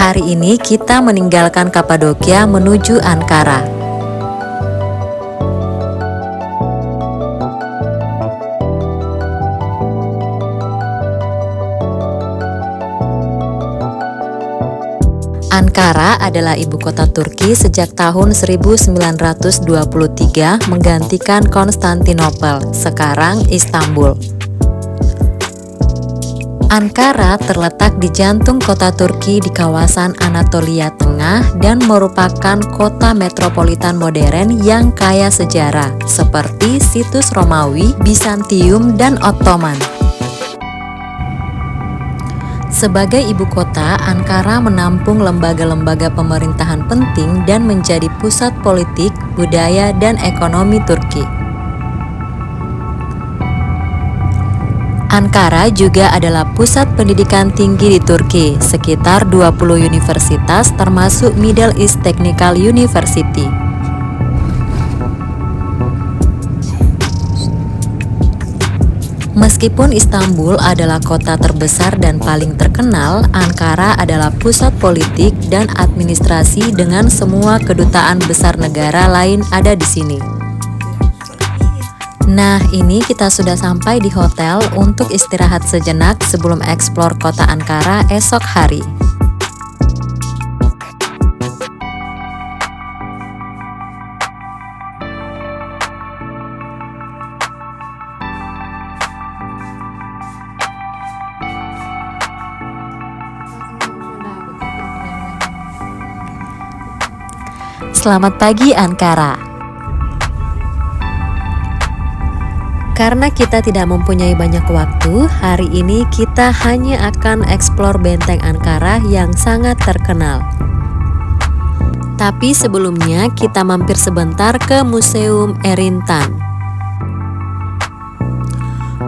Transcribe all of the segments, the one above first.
Hari ini kita meninggalkan Kapadokia menuju Ankara. Ankara adalah ibu kota Turki sejak tahun 1923 menggantikan Konstantinopel, sekarang Istanbul. Ankara terletak di jantung kota Turki di kawasan Anatolia Tengah dan merupakan kota metropolitan modern yang kaya sejarah seperti situs Romawi, Bizantium, dan Ottoman. Sebagai ibu kota, Ankara menampung lembaga-lembaga pemerintahan penting dan menjadi pusat politik, budaya, dan ekonomi Turki. Ankara juga adalah pusat pendidikan tinggi di Turki, sekitar 20 universitas termasuk Middle East Technical University. Meskipun Istanbul adalah kota terbesar dan paling terkenal, Ankara adalah pusat politik dan administrasi dengan semua kedutaan besar negara lain ada di sini. Nah, ini kita sudah sampai di hotel untuk istirahat sejenak sebelum eksplor kota Ankara esok hari. Selamat pagi Ankara. Karena kita tidak mempunyai banyak waktu, hari ini kita hanya akan eksplor benteng Ankara yang sangat terkenal. Tapi sebelumnya kita mampir sebentar ke Museum Erintan.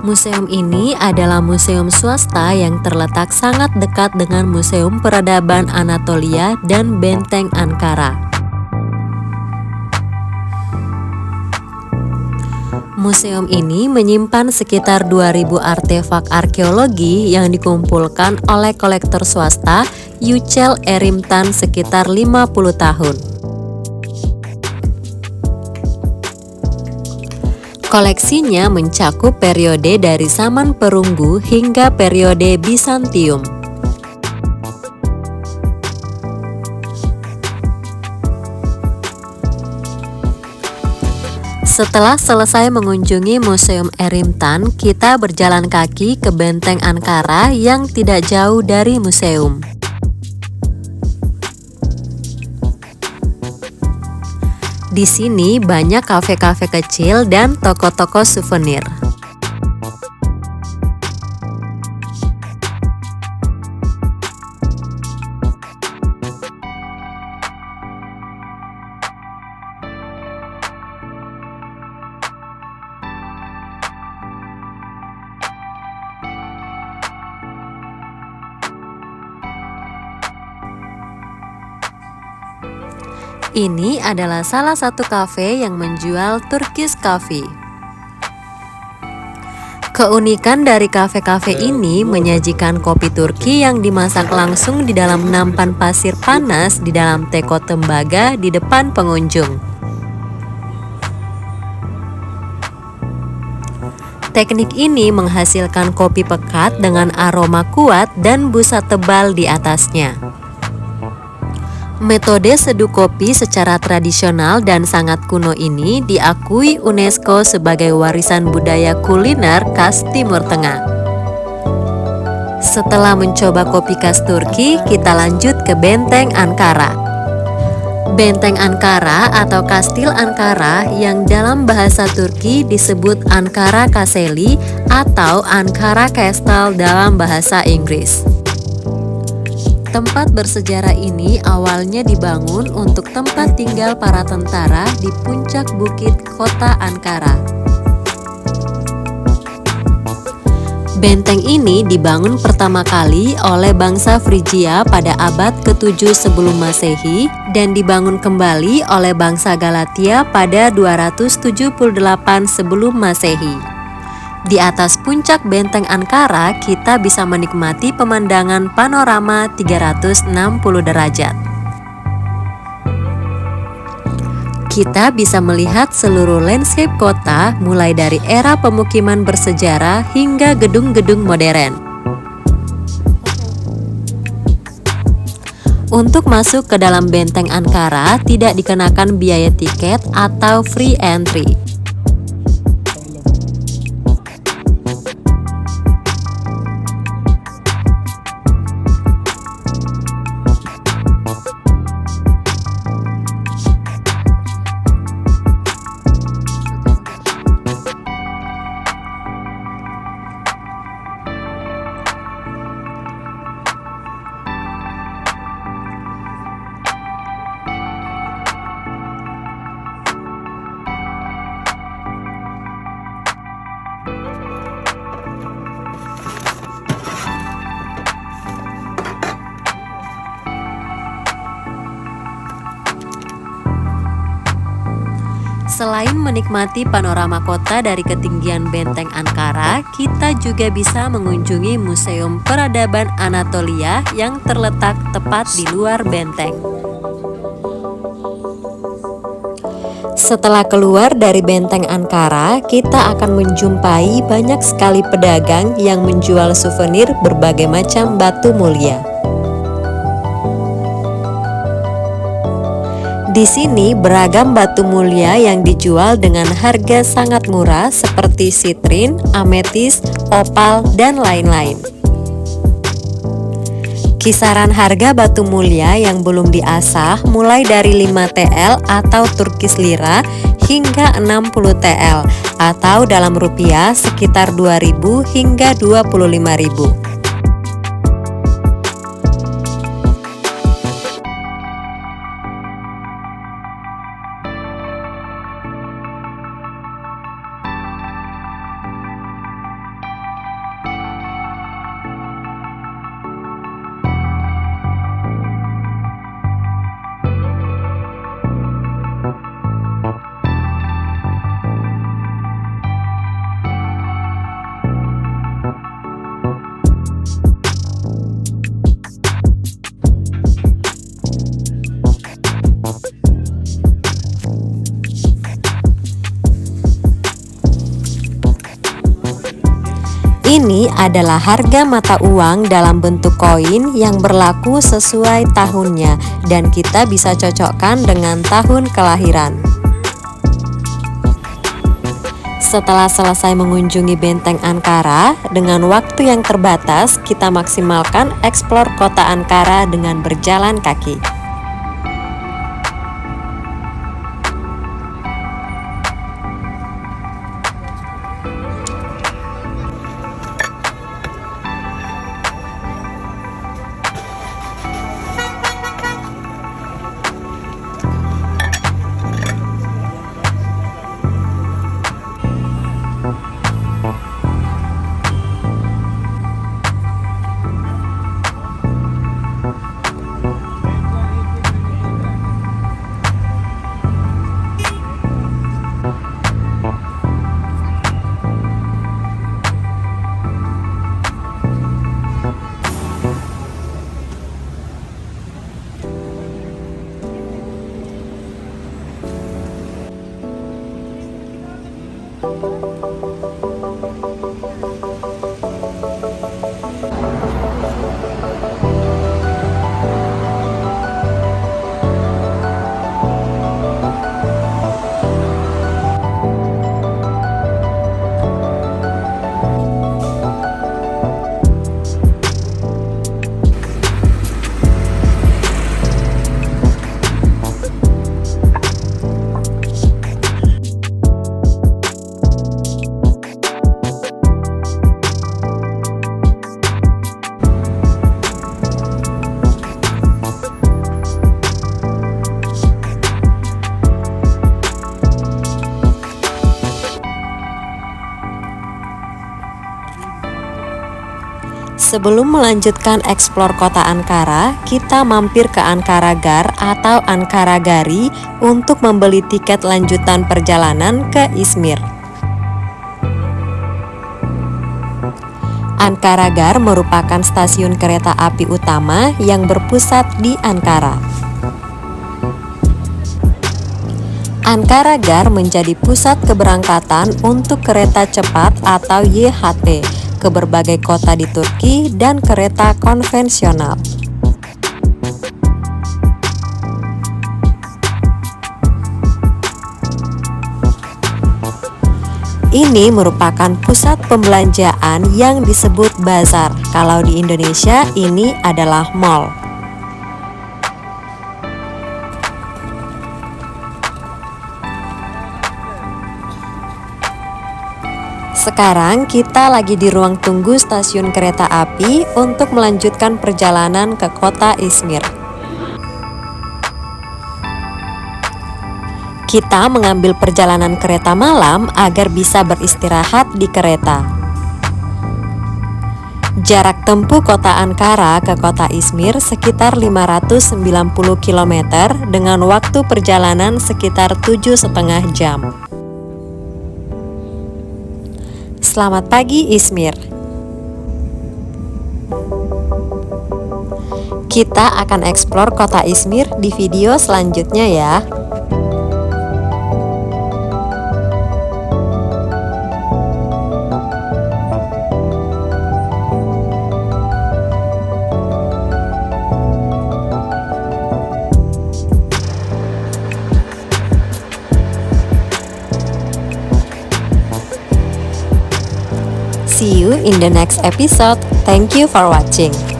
Museum ini adalah museum swasta yang terletak sangat dekat dengan Museum Peradaban Anatolia dan Benteng Ankara. Museum ini menyimpan sekitar 2.000 artefak arkeologi yang dikumpulkan oleh kolektor swasta Yücel Erimtan sekitar 50 tahun. Koleksinya mencakup periode dari zaman perunggu hingga periode Bizantium. Setelah selesai mengunjungi Museum Erimtan, kita berjalan kaki ke Benteng Ankara yang tidak jauh dari museum. Di sini banyak kafe-kafe kecil dan toko-toko souvenir. Ini adalah salah satu kafe yang menjual Turkish coffee. Keunikan dari kafe-kafe ini menyajikan kopi Turki yang dimasak langsung di dalam nampan pasir panas di dalam teko tembaga di depan pengunjung. Teknik ini menghasilkan kopi pekat dengan aroma kuat dan busa tebal di atasnya. Metode seduh kopi secara tradisional dan sangat kuno ini diakui UNESCO sebagai warisan budaya kuliner khas Timur Tengah. Setelah mencoba kopi khas Turki, kita lanjut ke Benteng Ankara. Benteng Ankara atau Kastil Ankara yang dalam bahasa Turki disebut Ankara Kaseli atau Ankara Castle dalam bahasa Inggris. Tempat bersejarah ini awalnya dibangun untuk tempat tinggal para tentara di puncak bukit kota Ankara. Benteng ini dibangun pertama kali oleh bangsa Frigia pada abad ke-7 sebelum Masehi dan dibangun kembali oleh bangsa Galatia pada 278 sebelum Masehi. Di atas puncak Benteng Ankara, kita bisa menikmati pemandangan panorama 360 derajat. Kita bisa melihat seluruh landscape kota, mulai dari era pemukiman bersejarah hingga gedung-gedung modern. Untuk masuk ke dalam Benteng Ankara tidak dikenakan biaya tiket atau free entry. Selain menikmati panorama kota dari ketinggian Benteng Ankara, kita juga bisa mengunjungi Museum Peradaban Anatolia yang terletak tepat di luar benteng. Setelah keluar dari Benteng Ankara, kita akan menjumpai banyak sekali pedagang yang menjual souvenir berbagai macam batu mulia. Di sini beragam batu mulia yang dijual dengan harga sangat murah seperti sitrin, ametis, opal, dan lain-lain. Kisaran harga batu mulia yang belum diasah mulai dari 5 TL atau Turkish lira hingga 60 TL atau dalam rupiah sekitar 2.000 hingga 25.000. Ini adalah harga mata uang dalam bentuk koin yang berlaku sesuai tahunnya dan kita bisa cocokkan dengan tahun kelahiran. Setelah selesai mengunjungi Benteng Ankara, dengan waktu yang terbatas kita maksimalkan eksplor kota Ankara dengan berjalan kaki. Sebelum melanjutkan eksplor kota Ankara, kita mampir ke Ankara Gar atau Ankara Gari untuk membeli tiket lanjutan perjalanan ke Izmir. Ankara Gar merupakan stasiun kereta api utama yang berpusat di Ankara. Ankara Gar menjadi pusat keberangkatan untuk kereta cepat atau YHT ke berbagai kota di Turki dan kereta konvensional. Ini merupakan pusat pembelanjaan yang disebut bazar. Kalau di Indonesia ini adalah mall. Sekarang kita lagi di ruang tunggu stasiun kereta api untuk melanjutkan perjalanan ke kota Izmir. Kita mengambil perjalanan kereta malam agar bisa beristirahat di kereta. Jarak tempuh kota Ankara ke kota Izmir sekitar 590 km dengan waktu perjalanan sekitar 7,5 jam. Selamat pagi Izmir. Kita akan eksplor kota Izmir di video selanjutnya ya. See you in the next episode. Thank you for watching.